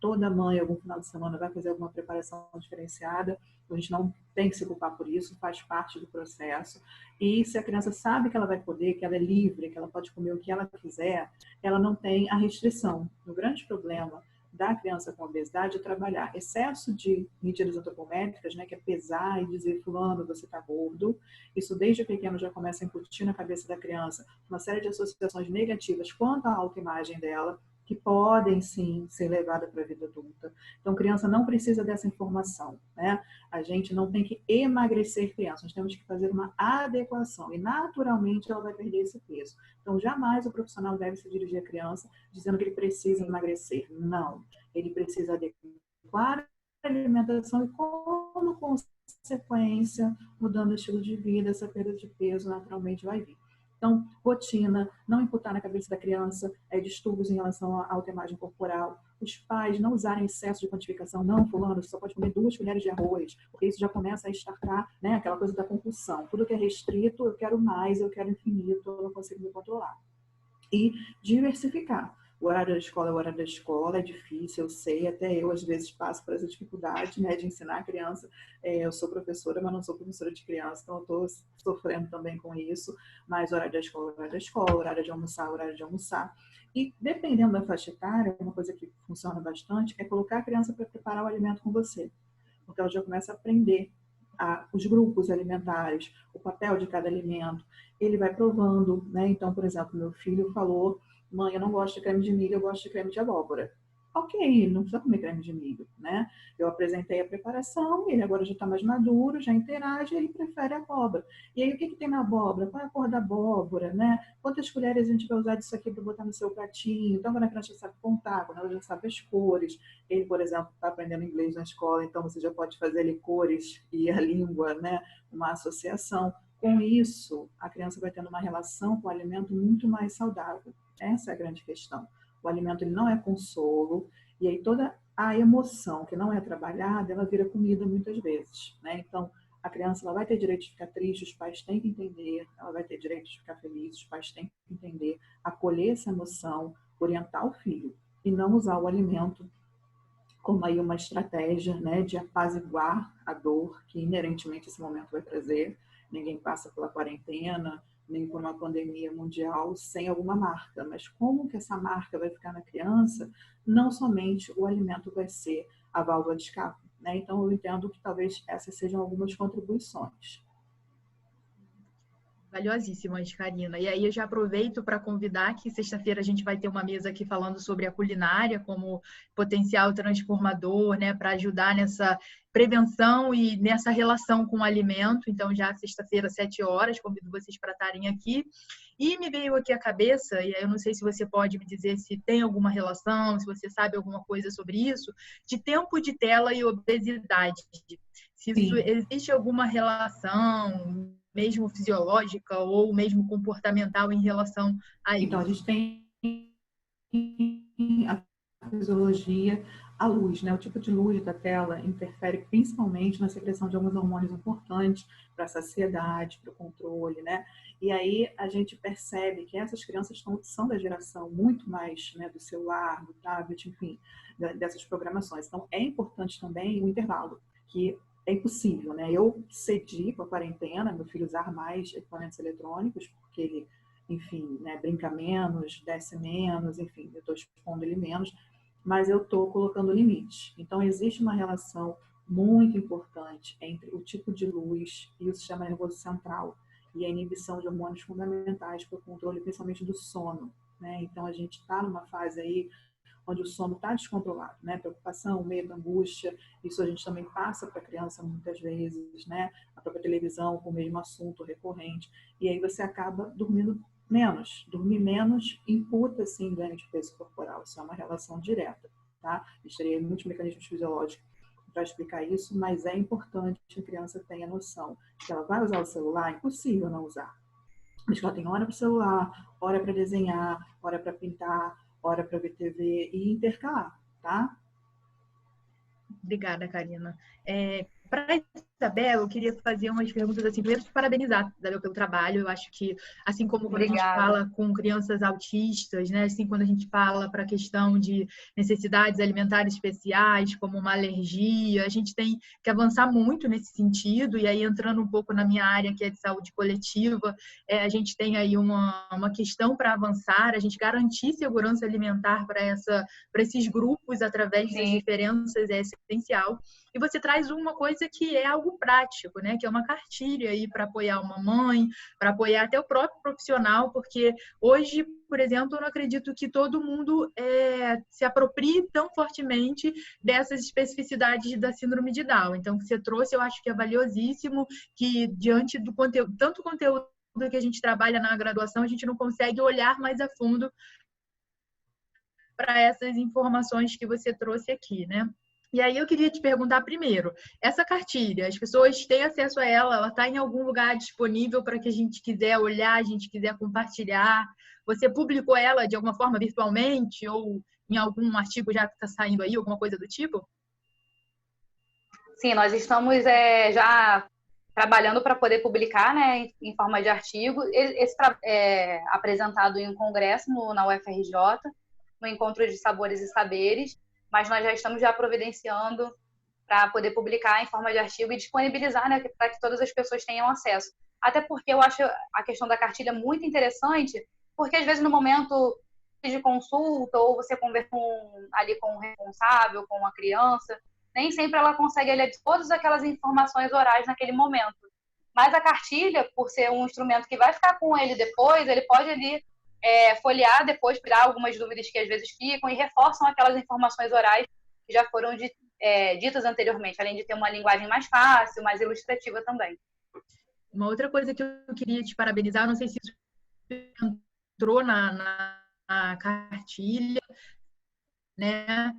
Toda mãe, algum final de semana, vai fazer alguma preparação diferenciada. A gente não tem que se culpar por isso, faz parte do processo. E se a criança sabe que ela vai poder, que ela é livre, que ela pode comer o que ela quiser, ela não tem a restrição. O grande problema da criança com obesidade é trabalhar excesso de medidas antropométricas, né, que é pesar e dizer, fulano, você está gordo. Isso desde pequeno já começa a incutir na cabeça da criança uma série de associações negativas quanto à autoimagem dela, que podem sim ser levadas para a vida adulta. Então, criança não precisa dessa informação, né? A gente não tem que emagrecer criança, nós temos que fazer uma adequação e naturalmente ela vai perder esse peso. Então, jamais o profissional deve se dirigir à criança dizendo que ele precisa emagrecer. Não, ele precisa adequar a alimentação e, como consequência, mudando o estilo de vida, essa perda de peso naturalmente vai vir. Então, rotina, não imputar na cabeça da criança distúrbios em relação à autoimagem corporal. Os pais não usarem excesso de quantificação. Não, fulano, você só pode comer 2 colheres de arroz, porque isso já começa a estartar, né, aquela coisa da compulsão. Tudo que é restrito, eu quero mais, eu quero infinito, eu não consigo me controlar. E diversificar. O horário da escola é o horário da escola, é difícil, eu sei, até eu às vezes passo por essa dificuldade, né, de ensinar a criança. Eu sou professora, mas não sou professora de criança, então eu estou sofrendo também com isso. Mas o horário da escola é o horário da escola, o horário de almoçar é o horário de almoçar. E dependendo da faixa etária, uma coisa que funciona bastante é colocar a criança para preparar o alimento com você, porque ela já começa a aprender os grupos alimentares, o papel de cada alimento. Ele vai provando, né? Então, por exemplo, meu filho falou, mãe, eu não gosto de creme de milho, eu gosto de creme de abóbora. Ok, não precisa comer creme de milho, né? Eu apresentei a preparação, ele agora já está mais maduro, já interage, ele prefere a abóbora. E aí, o que tem na abóbora? Qual é a cor da abóbora, né? Quantas colheres a gente vai usar disso aqui para botar no seu pratinho? Então, quando a criança já sabe contar, quando ela já sabe as cores, ele, por exemplo, está aprendendo inglês na escola, então você já pode fazer ali cores e a língua, né? Uma associação. Com isso, a criança vai tendo uma relação com o alimento muito mais saudável. Essa é a grande questão. O alimento ele não é consolo, e aí toda a emoção que não é trabalhada, ela vira comida muitas vezes, né? Então, a criança ela vai ter direito de ficar triste, os pais têm que entender, ela vai ter direito de ficar feliz, os pais têm que entender, acolher essa emoção, orientar o filho, e não usar o alimento como aí uma estratégia, né, de apaziguar a dor que inerentemente esse momento vai trazer. Ninguém passa pela quarentena, nem por uma pandemia mundial sem alguma marca, mas como que essa marca vai ficar na criança? Não somente o alimento vai ser a válvula de escape, né? Então eu entendo que talvez essas sejam algumas contribuições. Valiosíssimas, Karina. E aí eu já aproveito para convidar que sexta-feira a gente vai ter uma mesa aqui falando sobre a culinária como potencial transformador, né, para ajudar nessa prevenção e nessa relação com o alimento. Então, já sexta-feira, 7 horas, convido vocês para estarem aqui. E me veio aqui a cabeça, e eu não sei se você pode me dizer se tem alguma relação, se você sabe alguma coisa sobre isso, de tempo de tela e obesidade. Se isso, existe alguma relação, mesmo fisiológica ou mesmo comportamental em relação a isso? Então, a gente tem a fisiologia, a luz, né? O tipo de luz da tela interfere principalmente na secreção de alguns hormônios importantes para a saciedade, para o controle, né? E aí a gente percebe que essas crianças são da geração muito mais, né, do celular, do tablet, enfim, dessas programações. Então, é importante também o intervalo, que é impossível, né? Eu cedi com a quarentena, meu filho usar mais equipamentos eletrônicos, porque ele, enfim, né, brinca menos, desce menos, enfim, eu estou expondo ele menos, mas eu estou colocando limite. Então, existe uma relação muito importante entre o tipo de luz e o sistema nervoso central e a inibição de hormônios fundamentais para o controle, principalmente do sono, né? Então, a gente está numa fase aí onde o sono está descontrolado, né? Preocupação, medo, angústia, isso a gente também passa para a criança muitas vezes, né? A própria televisão com o mesmo assunto recorrente, e aí você acaba dormindo menos. Dormir menos imputa, sim, ganho de peso corporal, isso é uma relação direta, tá? A gente teria muitos mecanismos fisiológicos para explicar isso, mas é importante que a criança tenha noção de que ela vai usar o celular, é impossível não usar. Mas que ela tem hora para o celular, hora para desenhar, hora para pintar, hora para ver TV e intercalar, tá? Obrigada, Karina. Para a Isabel, eu queria fazer umas perguntas assim. Primeiro, te parabenizar, Isabel, pelo trabalho. Eu acho que, assim como quando Obrigada. a gente fala com crianças autistas, né? Assim, quando a gente fala para a questão de necessidades alimentares especiais, como uma alergia, a gente tem que avançar muito nesse sentido. E aí, entrando um pouco na minha área, que é de saúde coletiva, a gente tem aí uma questão para avançar, a gente garantir segurança alimentar para esses grupos através das diferenças é essencial. E você traz uma coisa que é algo prático, né? Que é uma cartilha aí para apoiar uma mãe, para apoiar até o próprio profissional, porque hoje, por exemplo, eu não acredito que todo mundo se aproprie tão fortemente dessas especificidades da síndrome de Down. Então, o que você trouxe, eu acho que é valiosíssimo, que diante do conteúdo, tanto conteúdo que a gente trabalha na graduação, a gente não consegue olhar mais a fundo para essas informações que você trouxe aqui, né? E aí eu queria te perguntar primeiro, essa cartilha, as pessoas têm acesso a ela está em algum lugar disponível para que a gente quiser olhar, a gente quiser compartilhar? Você publicou ela de alguma forma virtualmente ou em algum artigo já que está saindo aí, alguma coisa do tipo? Sim, nós estamos já trabalhando para poder publicar, né, em forma de artigo. Esse é apresentado em um congresso na UFRJ, no Encontro de Sabores e Saberes, mas nós já estamos providenciando para poder publicar em forma de artigo e disponibilizar, né, para que todas as pessoas tenham acesso. Até porque eu acho a questão da cartilha muito interessante, porque às vezes no momento de consulta ou você conversa ali com o responsável, com a criança, nem sempre ela consegue ler todas aquelas informações orais naquele momento. Mas a cartilha, por ser um instrumento que vai ficar com ele depois, ele pode ali folhear depois, tirar algumas dúvidas que às vezes ficam e reforçam aquelas informações orais que já foram ditas anteriormente, além de ter uma linguagem mais fácil, mais ilustrativa também. Uma outra coisa que eu queria te parabenizar, não sei se isso entrou na cartilha, né?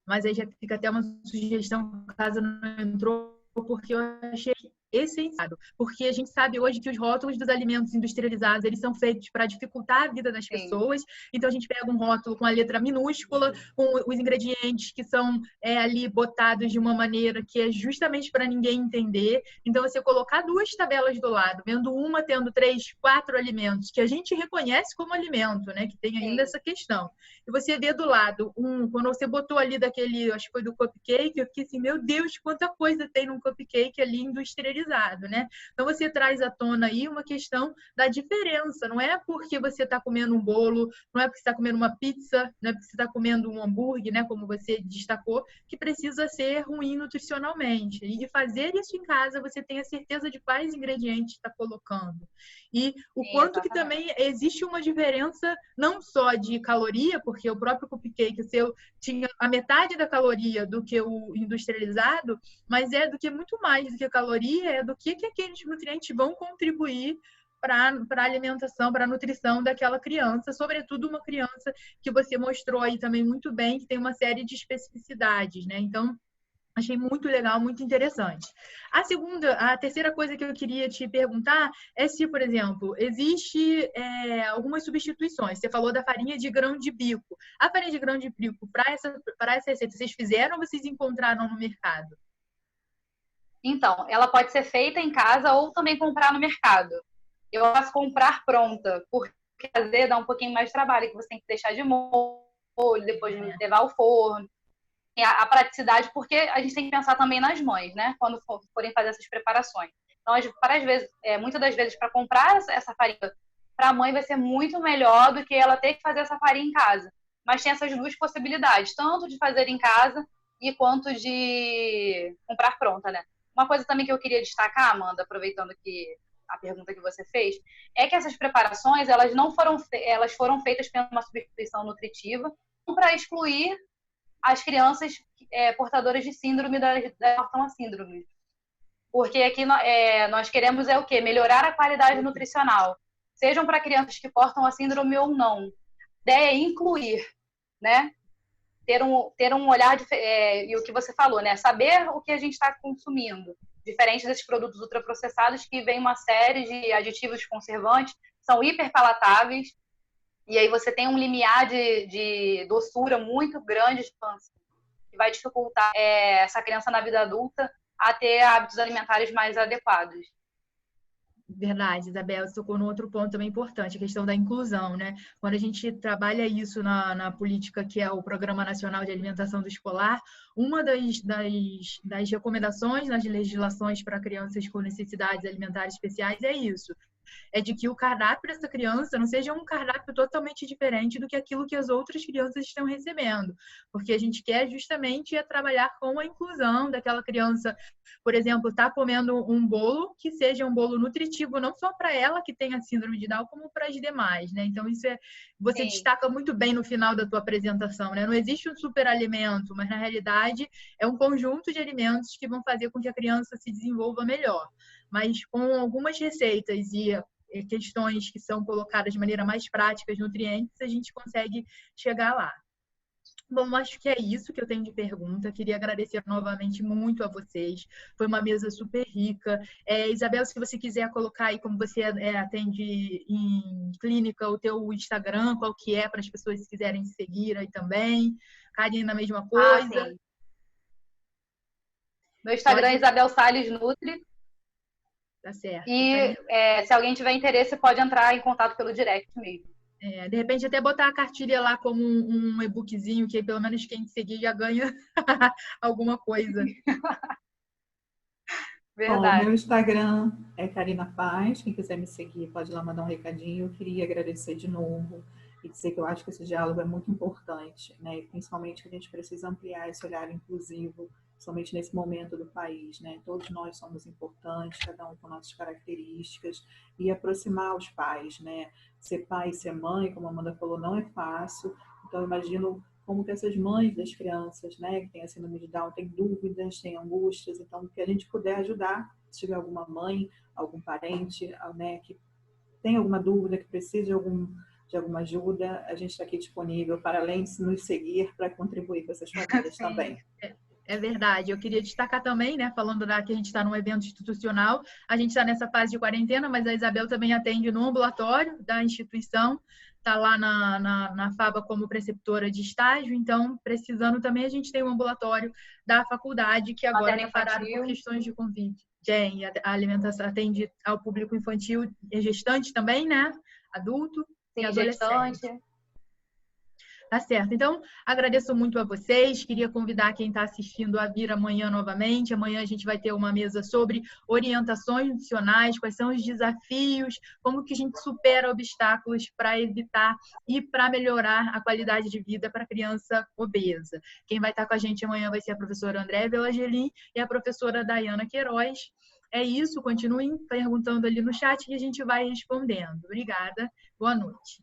Mas aí já fica até uma sugestão, caso não entrou, porque eu achei essencial. Porque a gente sabe hoje que os rótulos dos alimentos industrializados, eles são feitos para dificultar a vida das pessoas. Então, a gente pega um rótulo com a letra minúscula, com os ingredientes que são ali botados de uma maneira que é justamente para ninguém entender. Então, você colocar 2 tabelas do lado, vendo uma tendo 3, 4 alimentos, que a gente reconhece como alimento, né? Que tem ainda essa questão. E você vê do lado, quando você botou ali daquele, acho que foi do cupcake, eu fiquei assim, meu Deus, quanta coisa tem num cupcake ali industrializado, né? Então você traz à tona aí uma questão da diferença, não é porque você está comendo um bolo, não é porque você está comendo uma pizza, não é porque você está comendo um hambúrguer, né? Como você destacou, que precisa ser ruim nutricionalmente. E fazer isso em casa, você tem a certeza de quais ingredientes está colocando. e o Sim, quanto que exatamente. também existe uma diferença não só de caloria, porque o próprio cupcake seu tinha a metade da caloria do que o industrializado, mas é do que muito mais do que a caloria, é do que aqueles nutrientes vão contribuir para a alimentação, para a nutrição daquela criança, sobretudo uma criança que você mostrou aí também muito bem, que tem uma série de especificidades, né? Então, achei muito legal, muito interessante. A terceira coisa que eu queria te perguntar é se, por exemplo, existe algumas substituições. Você falou da farinha de grão de bico. A farinha de grão de bico, para essa receita, vocês fizeram ou vocês encontraram no mercado? Então, ela pode ser feita em casa ou também comprar no mercado. Eu posso comprar pronta, porque fazer dá um pouquinho mais de trabalho, que você tem que deixar de molho, depois levar ao forno. E a praticidade, porque a gente tem que pensar também nas mães, né? Quando forem fazer essas preparações. Então, muitas das vezes, para comprar essa farinha para a mãe vai ser muito melhor do que ela ter que fazer essa farinha em casa. Mas tem essas duas possibilidades, tanto de fazer em casa e quanto de comprar pronta, né? Uma coisa também que eu queria destacar, Amanda, aproveitando que a pergunta que você fez, é que essas preparações, elas foram feitas pela uma substituição nutritiva para excluir as crianças portadoras de síndrome da ortona-síndrome. Porque aqui nós queremos o quê? Melhorar a qualidade nutricional. Sejam para crianças que portam a síndrome ou não. A ideia é incluir, né? Ter um olhar e o que você falou, né? Saber o que a gente está consumindo. Diferente desses produtos ultraprocessados que vem uma série de aditivos conservantes, são hiperpalatáveis, e aí você tem um limiar de doçura muito grande, que vai dificultar essa criança na vida adulta a ter hábitos alimentares mais adequados. Verdade, Isabel, você tocou num outro ponto também importante, a questão da inclusão, né? Quando a gente trabalha isso na política, que é o Programa Nacional de Alimentação do Escolar, uma das recomendações nas legislações para crianças com necessidades alimentares especiais é isso, é de que o cardápio dessa criança não seja um cardápio totalmente diferente do que aquilo que as outras crianças estão recebendo, porque a gente quer justamente trabalhar com a inclusão daquela criança, por exemplo, tá comendo um bolo que seja um bolo nutritivo, não só para ela que tem a síndrome de Down, como para as demais, né? Então isso você Sim. destaca muito bem no final da tua apresentação, né? Não existe um superalimento, mas na realidade é um conjunto de alimentos que vão fazer com que a criança se desenvolva melhor. Mas com algumas receitas e questões que são colocadas de maneira mais prática, nutrientes, a gente consegue chegar lá. Bom, acho que é isso que eu tenho de pergunta. Queria agradecer novamente muito a vocês. Foi uma mesa super rica. Isabel, se você quiser colocar aí como você atende em clínica, o teu Instagram, qual que é, para as pessoas que quiserem seguir aí também. Karina, a mesma coisa. Sim. Meu Instagram é Isabel Salles Nutri. Tá certo. E se alguém tiver interesse, pode entrar em contato pelo direct mesmo. De repente, até botar a cartilha lá como um e-bookzinho, que pelo menos quem seguir já ganha alguma coisa. Verdade. Bom, meu Instagram é Karina Paz. Quem quiser me seguir pode ir lá mandar um recadinho. Eu queria agradecer de novo e dizer que eu acho que esse diálogo é muito importante, né? E principalmente que a gente precisa ampliar esse olhar inclusivo, somente nesse momento do país, né? Todos nós somos importantes, cada um com nossas características, e aproximar os pais, né? Ser pai e ser mãe, como a Amanda falou, não é fácil. Então, eu imagino como que essas mães das crianças, né, que têm a síndrome de Down, têm dúvidas, têm angústias. Então, que a gente puder ajudar, se tiver alguma mãe, algum parente, né, que tem alguma dúvida, que precisa de alguma ajuda, a gente está aqui disponível para, além de nos seguir, para contribuir com essas famílias também. É verdade. Eu queria destacar também, né, falando que a gente está num evento institucional, a gente está nessa fase de quarentena, mas a Isabel também atende no ambulatório da instituição, está lá na FABA como preceptora de estágio, então, precisando também, a gente tem um ambulatório da faculdade, que agora está parado por questões de Covid. A alimentação atende ao público infantil e gestante também, né? Adulto e adolescente. Gestante. Tá certo. Então, agradeço muito a vocês. Queria convidar quem está assistindo a vir amanhã novamente. Amanhã a gente vai ter uma mesa sobre orientações nutricionais, quais são os desafios, como que a gente supera obstáculos para evitar e para melhorar a qualidade de vida para a criança obesa. Quem vai estar com a gente amanhã vai ser a professora Andréa Velagelin e a professora Dayana Queiroz. é isso, continuem perguntando ali no chat que a gente vai respondendo. Obrigada, boa noite.